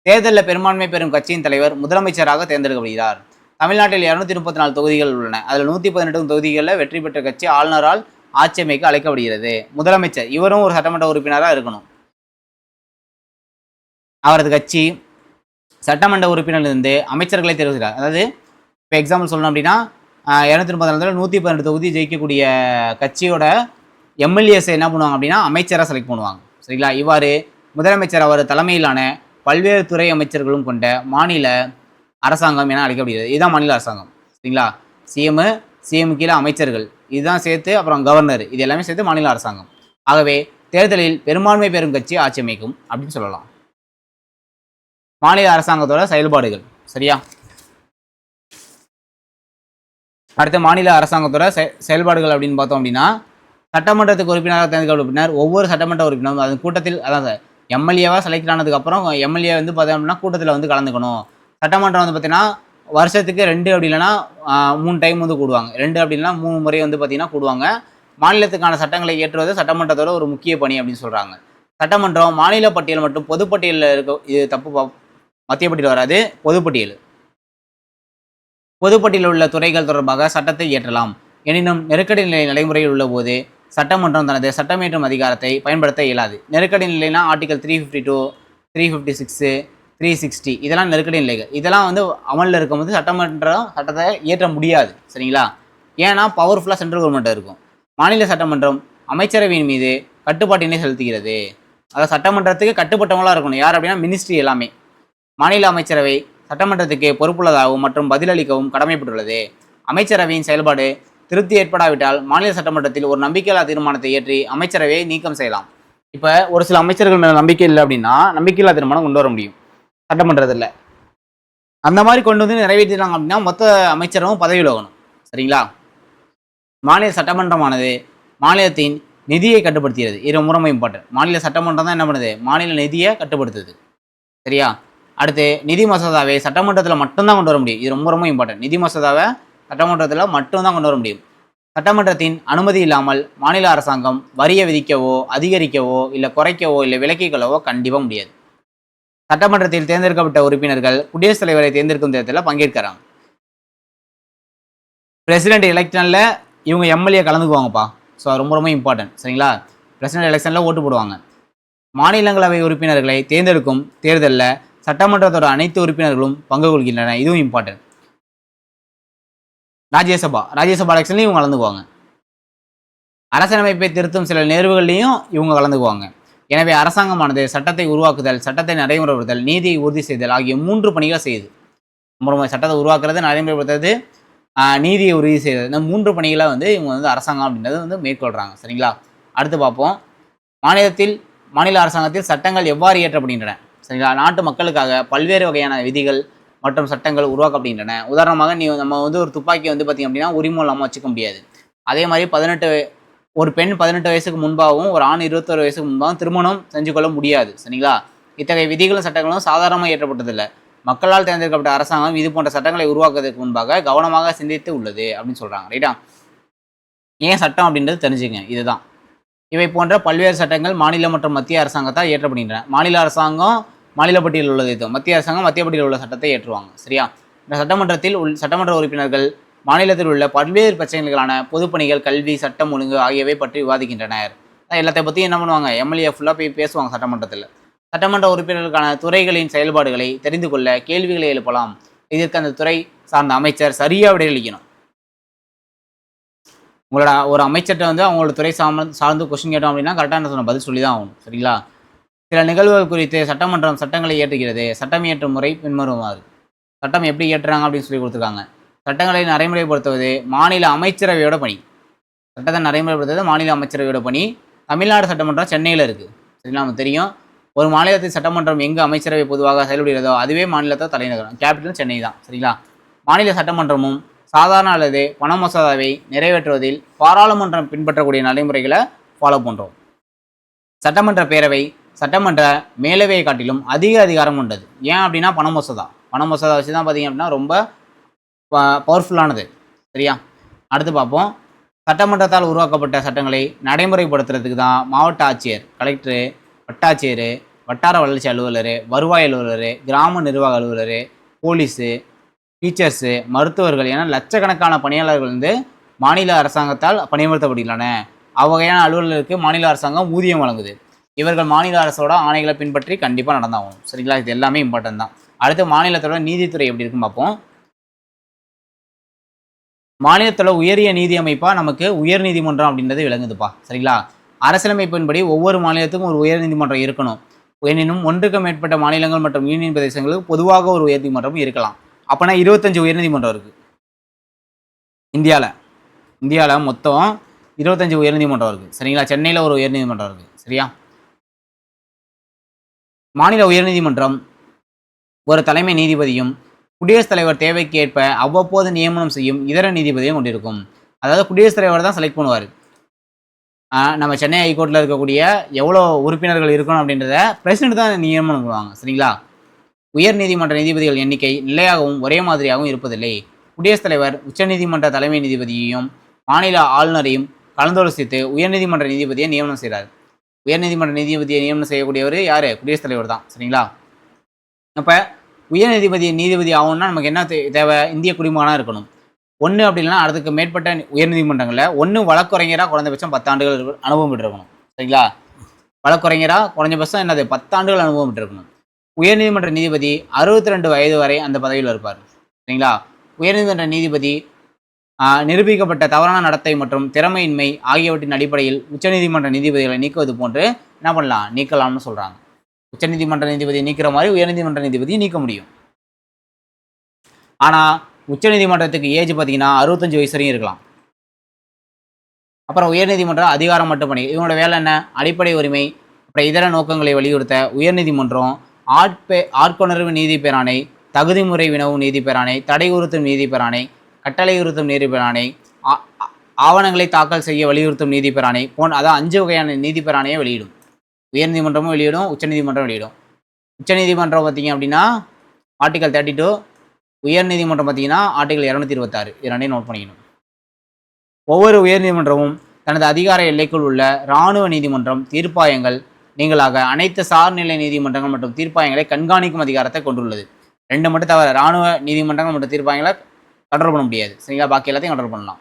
A: தேர்தலில் பெரும்பான்மை பெறும் கட்சியின் தலைவர் முதலமைச்சராக தேர்ந்தெடுக்கப்படுகிறார். தமிழ்நாட்டில் 234 தொகுதிகள் உள்ளன. அதில் 118 தொகுதிகளில் வெற்றி பெற்ற கட்சி ஆளுநரால் ஆட்சி அமைக்க அழைக்கப்படுகிறது. முதலமைச்சர் இவரும் ஒரு சட்டமன்ற உறுப்பினராக இருக்கணும். அவரது கட்சி சட்டமன்ற உறுப்பினரிலிருந்து அமைச்சர்களை தேர்வு செய்கிறார். அதாவது இப்போ எக்ஸாம்பிள் சொல்லணும் அப்படின்னா 234 112 தொகுதி ஜெயிக்கக்கூடிய கட்சியோட எம்எல்ஏஸை என்ன பண்ணுவாங்க அப்படின்னா அமைச்சராக செலக்ட் பண்ணுவாங்க. சரிங்களா. இவ்வாறு முதலமைச்சர் அவர் தலைமையிலான பல்வேறு துறை அமைச்சர்களும் கொண்ட மாநில அரசாங்கம் என அழைக்கப்படுகிறது. இதுதான் மாநில அரசாங்கம். சரிங்களா. சிஎம் கீழே அமைச்சர்கள் இதுதான் சேர்த்து, அப்புறம் கவர்னர், இது எல்லாமே சேர்த்து மாநில அரசாங்கம். ஆகவே தேர்தலில் பெரும்பான்மை பெறும் கட்சி ஆட்சி அமைக்கும் அப்படின்னு சொல்லலாம். மாநில அரசாங்கத்தோட செயல்பாடுகள். சரியா. அடுத்த மாநில அரசாங்கத்தோட செயல்பாடுகள் அப்படின்னு பார்த்தோம் அப்படின்னா, சட்டமன்றத்துக்கு உறுப்பினராக தேர்ந்தெடுக்கப்பட்ட பின்னர் ஒவ்வொரு சட்டமன்ற உறுப்பினரும் அதன் கூட்டத்தில், அதாவது எம்எல்ஏவாக செலக்ட் ஆனதுக்கப்புறம் எம்எல்ஏ வந்து பார்த்தோம் அப்படின்னா கூட்டத்தில் வந்து கலந்துக்கணும். சட்டமன்றம் வந்து பார்த்தீங்கன்னா வருஷத்துக்கு 2 அப்படி இல்லைன்னா 3 டைம் வந்து கூடுவாங்க. 2 அப்படி இல்லைன்னா 3 முறை வந்து பார்த்தீங்கன்னா கூடுவாங்க. மாநிலத்துக்கான சட்டங்களை இயற்றுவது சட்டமன்றத்தோட ஒரு முக்கிய பணி அப்படின்னு சொல்கிறாங்க. சட்டமன்றம் மாநில பட்டியல் மற்றும் பொதுப்பட்டியலில் இருக்க, இது தப்பு, மத்திய பட்டியல் வராது, பொதுப்பட்டியல். பொதுப்பட்டியலில் உள்ள துறைகள் தொடர்பாக சட்டத்தை இயற்றலாம். எனினும் நெருக்கடி நிலை நடைமுறையில் உள்ள போது சட்டமன்றம் தனது சட்டமியற்றும் அதிகாரத்தை பயன்படுத்த இயலாது. நெருக்கடி நிலைனா ஆர்டிகல் 352, 356, 360 இதெல்லாம் நெருக்கடி நிலைகள். இதெல்லாம் வந்து அமலில் இருக்கும்போது சட்டமன்றம் சட்டத்தை இயற்ற முடியாது. சரிங்களா. ஏன்னா பவர்ஃபுல்லாக சென்ட்ரல் கவர்மெண்ட் இருக்கும். மாநில சட்டமன்றம் அமைச்சரவையின் மீது கட்டுப்பாட்டினை செலுத்துகிறது. அதாவது சட்டமன்றத்துக்கு கட்டுப்பட்டவங்களாக இருக்கணும். யார் அப்படின்னா மினிஸ்ட்ரி எல்லாமே. மாநில அமைச்சரவை சட்டமன்றத்துக்கு பொறுப்புள்ளதாகவும் மற்றும் பதிலளிக்கவும் கடமைப்பட்டுள்ளது. அமைச்சரவையின் செயல்பாடு திருப்தி ஏற்படாவிட்டால் மாநில சட்டமன்றத்தில் ஒரு நம்பிக்கையில்லா தீர்மானத்தை ஏற்றி அமைச்சரவையை நீக்கம் செய்யலாம். இப்போ ஒரு சில அமைச்சர்கள் மேலே நம்பிக்கை இல்லை அப்படின்னா நம்பிக்கையில்லா தீர்மானம் கொண்டு வர முடியும் சட்டமன்றத்தில். அந்த மாதிரி கொண்டு வந்து நிறைவேற்றினாங்க அப்படின்னா மொத்த அமைச்சரும் பதவி விலகணும். சரிங்களா. மாநில சட்டமன்றமானது மாநிலத்தின் நிதியை கட்டுப்படுத்துகிறது. இது ரொம்ப ரொம்ப இம்பார்ட்டன்ட். மாநில சட்டமன்றம் தான் என்ன பண்ணுது, மாநில நிதியை கட்டுப்படுத்துது. சரியா. அடுத்து நிதி மசோதாவை சட்டமன்றத்தில் மட்டும்தான் கொண்டு வர முடியும். இது ரொம்ப ரொம்ப இம்பார்ட்டன்ட். நிதி மசோதாவை சட்டமன்றத்தில் மட்டும்தான் கொண்டு வர முடியும். சட்டமன்றத்தின் அனுமதி இல்லாமல் மாநில அரசாங்கம் வரியை விதிக்கவோ அதிகரிக்கவோ இல்லை குறைக்கவோ இல்லை விலக்கிக்கொள்ளவோ கண்டிப்பாக முடியாது. சட்டமன்றத்தில் தேர்ந்தெடுக்கப்பட்ட உறுப்பினர்கள் குடியரசுத் தலைவரை தேர்ந்தெடுக்கும் தேர்தலில் பங்கேற்கிறாங்க. பிரசிடென்ட் எலெக்ஷனில் இவங்க எம்எல்ஏ கலந்துக்குவாங்கப்பா. ஸோ ரொம்ப ரொம்ப இம்பார்ட்டன்ட். சரிங்களா. பிரசிடென்ட் எலெக்ஷனில் ஓட்டு போடுவாங்க. மாநிலங்களவை உறுப்பினர்களை தேர்ந்தெடுக்கும் தேர்தலில் சட்டமன்றத்தோட அனைத்து உறுப்பினர்களும் பங்கு கொள்கின்றன. இதுவும் இம்பார்ட்டன்ட். ராஜ்யசபா எலெக்ஷன்லையும் இவங்க கலந்துக்குவாங்க. அரசியலமைப்பை திருத்தும் சில நேர்வுகள்லையும் இவங்க கலந்துக்குவாங்க. எனவே அரசாங்கமானது சட்டத்தை உருவாக்குதல், சட்டத்தை நடைமுறைப்படுத்தல், நீதியை உறுதி செய்தல் ஆகிய 3 பணிகளை செய்யுது. ரொம்ப சட்டத்தை உருவாக்குறது, நடைமுறைப்படுத்துறது, நீதியை உறுதி செய்தது. இந்த 3 பணிகளை வந்து இவங்க வந்து அரசாங்கம் அப்படின்றது வந்து மேற்கொள்கிறாங்க. சரிங்களா. அடுத்து பார்ப்போம். மாநில அரசாங்கத்தில் சட்டங்கள் எவ்வாறு இயற்றப்படுகின்றன. சரிங்களா. நாட்டு மக்களுக்காக பல்வேறு வகையான விதிகள் மற்றும் சட்டங்கள் உருவாக்கப்படுகின்றன. உதாரணமாக நம்ம வந்து ஒரு துப்பாக்கி வந்து பார்த்திங்க அப்படின்னா உரிமம் இல்லாமல் வச்சுக்க முடியாது. அதே மாதிரி ஒரு பெண் 18 வயசுக்கு முன்பாகவும் ஒரு ஆண் 21 வயசுக்கு முன்பாகவும் திருமணம் செஞ்சு கொள்ள முடியாது. சரிங்களா. இத்தகைய விதிகளும் சட்டங்களும் சாதாரணமாக இயற்றப்பட்டதில்லை. மக்களால் தேர்ந்தெடுக்கப்பட்ட அரசாங்கம் இது போன்ற சட்டங்களை உருவாக்குவதற்கு முன்பாக கவனமாக சிந்தித்து உள்ளது அப்படின்னு சொல்கிறாங்க. ரைட்டா. ஏன் சட்டம் அப்படின்றது தெரிஞ்சுங்க. இதுதான். இவை போன்ற பல்வேறு சட்டங்கள் மாநில மற்றும் மத்திய அரசாங்கத்தால் இயற்றப்படுகின்றன. மாநில அரசாங்கம் மாநில பட்டியலில் உள்ளது, மத்திய அரசாங்கம் மத்திய பட்டியலில் உள்ள சட்டத்தை ஏற்றுவாங்க. சரியா. இந்த சட்டமன்ற உறுப்பினர்கள் மாநிலத்தில் உள்ள பல்வேறு பிரச்சனைகளான பொதுப்பணிகள், கல்வி, சட்டம் ஒழுங்கு ஆகியவை பற்றி விவாதிக்கின்றனர். எல்லாத்தை பற்றி என்ன பண்ணுவாங்க, எம்எல்ஏ ஃபுல்லாக போய் பேசுவாங்க சட்டமன்றத்தில். சட்டமன்ற உறுப்பினர்களுக்கான துறைகளின் செயல்பாடுகளை தெரிந்து கொள்ள கேள்விகளை எழுப்பலாம். இதற்கு அந்த துறை சார்ந்த அமைச்சர் சரியாக விடையளிக்கணும். உங்களோட ஒரு அமைச்சர்கிட்ட வந்து அவங்களோட துறை சார்ந்து கொஸ்டின் கேட்டோம் அப்படின்னா கரெக்டாக என்ன பதில் சொல்லி தான் ஆகணும். சரிங்களா. சில நிகழ்வுகள் குறித்து சட்டமன்றம் சட்டங்களை இயற்றுகிறது. சட்டம் இயற்றும் முறை பின்வருமாறு. சட்டம் எப்படி இயற்றுறாங்க அப்படின்னு சொல்லி கொடுத்துருக்காங்க. சட்டங்களை நடைமுறைப்படுத்துவது மாநில அமைச்சரவையோட பணி. சட்டத்தை நடைமுறைப்படுத்துவது மாநில அமைச்சரவையோட பணி. தமிழ்நாடு சட்டமன்றம் சென்னையில் இருக்குது. சரிங்களா. நமக்கு தெரியும். ஒரு மாநிலத்தின் சட்டமன்றம் எங்கே அமைச்சரவை பொதுவாக செயல்படுகிறதோ அதுவே மாநிலத்தை தலைநகரம், கேபிட்டல் சென்னை தான். சரிங்களா. மாநில சட்டமன்றமும் சாதாரண அல்லது பண மசோதாவை நிறைவேற்றுவதில் பாராளுமன்றம் பின்பற்றக்கூடிய நடைமுறைகளை ஃபாலோ பண்ணுறோம். சட்டமன்ற பேரவை சட்டமன்ற மேலவையை காட்டிலும் அதிக அதிகாரம் கொண்டது. ஏன் அப்படின்னா பண மசோதா வச்சு தான் பார்த்தீங்க அப்படின்னா ரொம்ப பவர்ஃபுல்லானது. சரியா? அடுத்து பார்ப்போம். சட்டமன்றத்தால் உருவாக்கப்பட்ட சட்டங்களை நடைமுறைப்படுத்துறதுக்கு தான் மாவட்ட ஆட்சியர், கலெக்டரு, வட்டாட்சியர், வட்டார வளர்ச்சி அலுவலர், வருவாய் அலுவலர், கிராம நிர்வாக அலுவலர், போலீஸு, டீச்சர்ஸு, மருத்துவர்கள் என லட்சக்கணக்கான பணியாளர்கள் வந்து மாநில அரசாங்கத்தால் பணியமர்த்தப்படுகின்றன. அவ்வகையான அலுவலர்களுக்கு மாநில அரசாங்கம் ஊதியம் வழங்குது. இவர்கள் மாநில அரசோட ஆணைகளை பின்பற்றி கண்டிப்பாக நடந்தாகணும். சரிங்களா? இது எல்லாமே இம்பார்ட்டன்ட் தான். அடுத்து மாநிலத்தோட நீதித்துறை எப்படி இருக்குன்னு பார்ப்போம். மாநிலத்தோட உயரிய நீதி அமைப்பாக நமக்கு உயர் நீதிமன்றம் அப்படின்றது விளங்குதுப்பா. சரிங்களா? அரசியலமைப்பின்படி ஒவ்வொரு மாநிலத்துக்கும் ஒரு உயர் நீதிமன்றம் இருக்கணும். எனினும் ஒன்றுக்கு மேற்பட்ட மாநிலங்கள் மற்றும் யூனியன் பிரதேசங்களுக்கு பொதுவாக ஒரு உயர் நீதிமன்றம் இருக்கலாம். அப்போனா 25 உயர்நீதிமன்றம் இருக்குது இந்தியாவில் மொத்தம் 25 உயர்நீதிமன்றம் இருக்குது. சரிங்களா? சென்னையில் ஒரு உயர்நீதிமன்றம் இருக்குது. சரியா? மாநில உயர்நீதிமன்றம் ஒரு தலைமை நீதிபதியும் குடியரசுத் தலைவர் தேவைக்கு ஏற்ப அவ்வப்போது நியமனம் செய்யும் இதர நீதிபதியும் கொண்டிருக்கும். அதாவது குடியரசுத் தலைவர் தான் செலக்ட் பண்ணுவார். நம்ம சென்னை ஹைகோர்ட்டில் இருக்கக்கூடிய எவ்வளோ உறுப்பினர்கள் இருக்கணும் அப்படின்றத பிரசிடென்ட் தான் நியமனம் பண்ணுவாங்க. சரிங்களா? உயர் நீதிமன்ற நீதிபதிகள் எண்ணிக்கை நிலையாகவும் ஒரே மாதிரியாகவும் இருப்பதில்லை. குடியரசுத் தலைவர் உச்சநீதிமன்ற தலைமை நீதிபதியையும் மாநில ஆளுநரையும் கலந்தாலோசித்து உயர்நீதிமன்ற நீதிபதியை நியமனம் செய்கிறார். உயர்நீதிமன்ற நீதிபதியை நியமனம் செய்யக்கூடியவர் யார்? குடியரசுத் தலைவர் தான். சரிங்களா? அப்போ நீதிபதி ஆகணும்னா நமக்கு என்ன தேவை? இந்திய குடிமகனாக இருக்கணும். ஒன்று அப்படி இல்லைன்னா அதுக்கு மேற்பட்ட உயர்நீதிமன்றங்களில் ஒன்று வழக்குரைஞராக குறைந்தபட்சம் 10 ஆண்டுகள் அனுபவம் பெற்றிருக்கணும். சரிங்களா? வழக்குரைஞராக குறைஞ்சபட்சம் என்னது 10 ஆண்டுகள் அனுபவம் பெற்றிருக்கணும். உயர்நீதிமன்ற நீதிபதி 62 வயது வரை அந்த பதவியில் இருப்பார். சரிங்களா? உயர்நீதிமன்ற நீதிபதி நிரூபிக்கப்பட்ட தவறான நடத்தை மற்றும் திறமையின்மை ஆகியவற்றின் அடிப்படையில் உச்சநீதிமன்ற நீதிபதிகளை நீக்குவது போன்று என்ன பண்ணலாம்? நீக்கலாம்னு சொல்கிறாங்க. உச்சநீதிமன்ற நீதிபதியை நீக்கிற மாதிரி உயர்நீதிமன்ற நீதிபதியை நீக்க முடியும். ஆனால் உச்சநீதிமன்றத்துக்கு ஏஜ் பார்த்தீங்கன்னா 65 வயசு வரையும் இருக்கலாம். அப்புறம் உயர்நீதிமன்றம் அதிகாரம் மட்டும் பண்ணி இவங்களோட வேலை என்ன? அடிப்படை உரிமை அப்புறம் இதர நோக்கங்களை வலியுறுத்த உயர்நீதிமன்றம் ஆட்கொணர்வு நீதி பேராணை, தகுதிமுறை வினவும் நீதி பேராணை, தடை உறுத்தும் நீதி பேராணை, கட்டளை உறுத்தும் நீதி பேராணை, ஆவணங்களை தாக்கல் செய்ய வலியுறுத்தும் நீதி பேராணை அதான் 5 வகையான நீதி பேராணையை வெளியிடும். உயர்நீதிமன்றமும் வெளியிடும், உச்சநீதிமன்றம் வெளியிடும். உச்சநீதிமன்றம் பார்த்தீங்க அப்படின்னா ஆர்டிகல் 32, உயர்நீதிமன்றம் பார்த்தீங்கன்னா ஆர்டிகல் 226. இது ரெண்டையும் நோட் பண்ணிக்கணும். ஒவ்வொரு உயர்நீதிமன்றமும் தனது அதிகார எல்லைக்குள் உள்ள இராணுவ நீதிமன்றம், தீர்ப்பாயங்கள் நீங்களாக அனைத்து சார்நிலை நீதிமன்றங்கள் மற்றும் தீர்ப்பாயங்களை கண்காணிக்கும் அதிகாரத்தை கொண்டுள்ளது. 2 மட்டும் தவிர இராணுவ நீதிமன்றங்கள் மற்றும் தீர்ப்பாயங்களை கண்ட்ரோல் பண்ண முடியாது. சரிங்களா? பாக்கி எல்லாத்தையும் கண்ட்ரோல் பண்ணலாம்.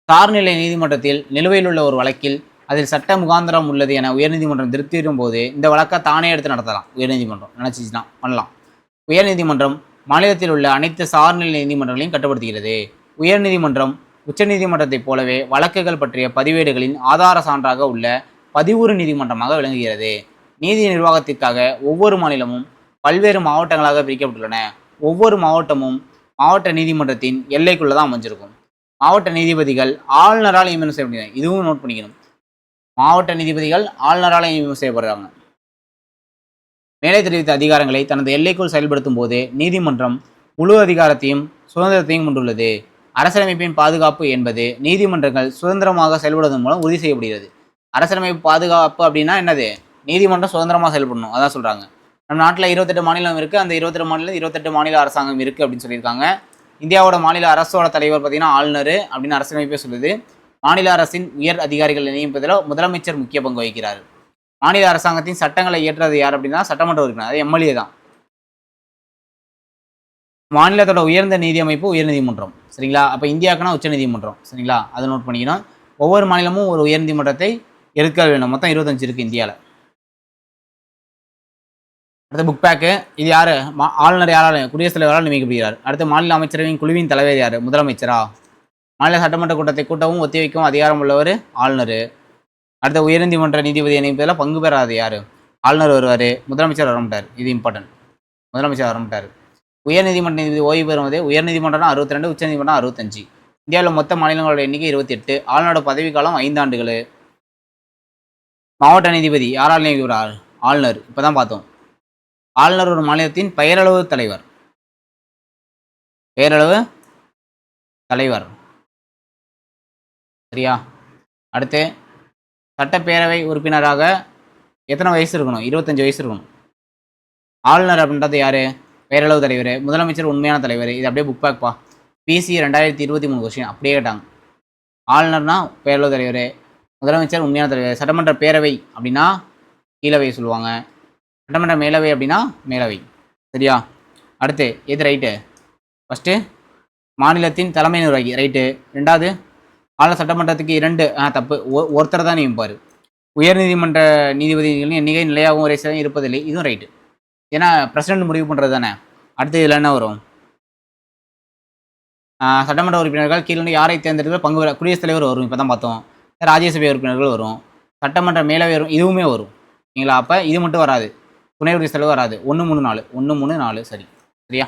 A: சார்நிலை நீதிமன்றத்தில் நிலுவையில் உள்ள ஒரு வழக்கில் அதில் சட்ட முகாந்திரம் உள்ளது என உயர்நீதிமன்றம் திருப்தியும் போது இந்த வழக்கை தானே எடுத்து நடத்தலாம். உயர்நீதிமன்றம் நினைச்சிச்சுன்னா பண்ணலாம். உயர்நீதிமன்றம் மாநிலத்தில் உள்ள அனைத்து சார்நிலை நீதிமன்றங்களையும் கட்டுப்படுத்துகிறது. உயர்நீதிமன்றம் உச்சநீதிமன்றத்தைப் போலவே வழக்குகள் பற்றிய பதிவேடுகளின் ஆதார சான்றாக உள்ள பதிவுறு நீதிமன்றமாக விளங்குகிறது. நீதி நிர்வாகத்திற்காக ஒவ்வொரு மாநிலமும் பல்வேறு மாவட்டங்களாக பிரிக்கப்பட்டுள்ளன. ஒவ்வொரு மாவட்டமும் மாவட்ட நீதிமன்றத்தின் எல்லைக்குள்ள தான் அமைஞ்சிருக்கும். மாவட்ட நீதிபதிகள் ஆளுநரால் நியமனம் செய்யப்படுகிறாங்க. இதுவும் நோட் பண்ணிக்கணும். மாவட்ட நீதிபதிகள் ஆளுநரால் நியமனம் செய்யப்படுறாங்க. மேலே தெரிவித்த அதிகாரங்களை தனது எல்லைக்குள் செயல்படுத்தும் போது நீதிமன்றம் முழு அதிகாரத்தையும் சுதந்திரத்தையும் கொண்டுள்ளது. அரசியலமைப்பின் பாதுகாப்பு என்பது நீதிமன்றங்கள் சுதந்திரமாக செயல்படுவதன் மூலம் உறுதி செய்யப்படுகிறது. அரசியலமைப்பு பாதுகாப்பு அப்படின்னா என்னது? நீதிமன்றம் சுதந்திரமாக செயல்படணும். அதான் சொல்கிறாங்க. நம்ம நாட்டில் 28 மாநிலம் இருக்குது. அந்த 28 மாநிலம் 28 மாநில அரசாங்கம் இருக்குது அப்படின்னு சொல்லியிருக்காங்க. இந்தியாவோட மாநில அரசோட தலைவர் பார்த்தீங்கன்னா ஆளுநர் அப்படின்னு அரசியலமைப்பே சொல்லுது. மாநில அரசின் உயர் அதிகாரிகள் நியமிப்பதில் முதலமைச்சர் முக்கிய பங்கு வகிக்கிறார். மாநில அரசாங்கத்தின் சட்டங்களை இயற்றுறது யார் அப்படின்னா சட்டமன்ற உறுப்பினர், அது எம்எல்ஏ தான். மாநிலத்தோட உயர்ந்த நீதி அமைப்பு உயர்நீதிமன்றம். சரிங்களா? அப்போ இந்தியாவுக்குன்னா உச்சநீதிமன்றம். சரிங்களா? அதை நோட் பண்ணிக்கணும். ஒவ்வொரு மாநிலமும் ஒரு உயர்நீதிமன்றத்தை இருக்க வேணும். மொத்தம் 25 இருக்குது இந்தியாவில். அடுத்த புக் பேக்கு. இது யார்? ஆளுநர் யாரால்? குடியரசுத் தலைவரால் நியமிக்கப்படுகிறார். அடுத்து மாநில அமைச்சரவையின் குழுவின் தலைவர் யார்? முதலமைச்சரா? மாநில சட்டமன்ற கூட்டத்தை கூட்டவும் ஒத்திவைக்கவும் அதிகாரம் உள்ளவர் ஆளுநர். அடுத்த உயர்நீதிமன்ற நீதிபதியை நியமிப்பதில் பங்கு பெறாது யார்? ஆளுநர் வருவார், முதலமைச்சர் வரமாட்டார். இது இம்பார்ட்டன்ட். முதலமைச்சர் வரமாட்டார். உயர்நீதிமன்ற நீதிபதி ஓய்வு பெறுவது உயர்நீதிமன்றம் 62, உச்சநீதிமன்றம் 65. இந்தியாவில் மொத்த மாநிலங்களோட எண்ணிக்கை 28. ஆளுநரோட பதவிக்காலம் 5 ஆண்டுகள். மாவட்ட நீதிபதி யாரால் நியமிக்கிறார்? ஆளுநர். இப்போ தான் பார்த்தோம். ஆளுநர் ஒரு மாநிலத்தின் பெயரளவு தலைவர். பெயரளவு தலைவர். சரியா? அடுத்து சட்டப்பேரவை உறுப்பினராக எத்தனை வயசு இருக்கணும்? 25 வயசு இருக்கணும். ஆளுநர் அப்படின்றது யாரு? பேரளவு தலைவர். முதலமைச்சர் உண்மையான தலைவர். இது அப்படியே புக் பேக்ப்பா. பிசி 2023 கொஸ்டின் அப்படியே கேட்டாங்க. ஆளுநர்னா பேரளவு தலைவர், முதலமைச்சர் உண்மையான தலைவர். சட்டமன்ற பேரவை அப்படின்னா கீழவை சொல்லுவாங்க. சட்டமன்ற மேலவை அப்படின்னா மேலவை. சரியா? அடுத்து எது ரைட்டு? ஃபஸ்ட்டு மாநிலத்தின் தலைமை நிர்வாகி ரைட்டு. ரெண்டாவது ஆளுநர் சட்டமன்றத்துக்கு 2 தப்பு, ஒருத்தர் தான் நியமிப்பார். உயர்நீதிமன்ற நீதிபதிகளின் எண்ணிக்கை நிலையாகவும் ஒரே சேரம் இருப்பதில்லை. இதுவும் ரைட்டு. ஏன்னா பிரசிடென்ட் முடிவு பண்ணுறது தானே. அடுத்து இதில் என்ன வரும்? சட்டமன்ற உறுப்பினர்கள் கீழே யாரை தேர்ந்தெடுக்க பங்கு பெற குடியரசுத் தலைவர் வரும். இப்போ தான் பார்த்தோம். ராஜ்யசபை உறுப்பினர்கள் வரும். சட்டமன்ற மேலவை வரும். இதுவுமே வரும். சரிங்களா? அப்போ இது மட்டும் வராது. துணை குடியரசுத் தலைவர் வராது. 1 3 4 1 3 4 சரி. சரியா?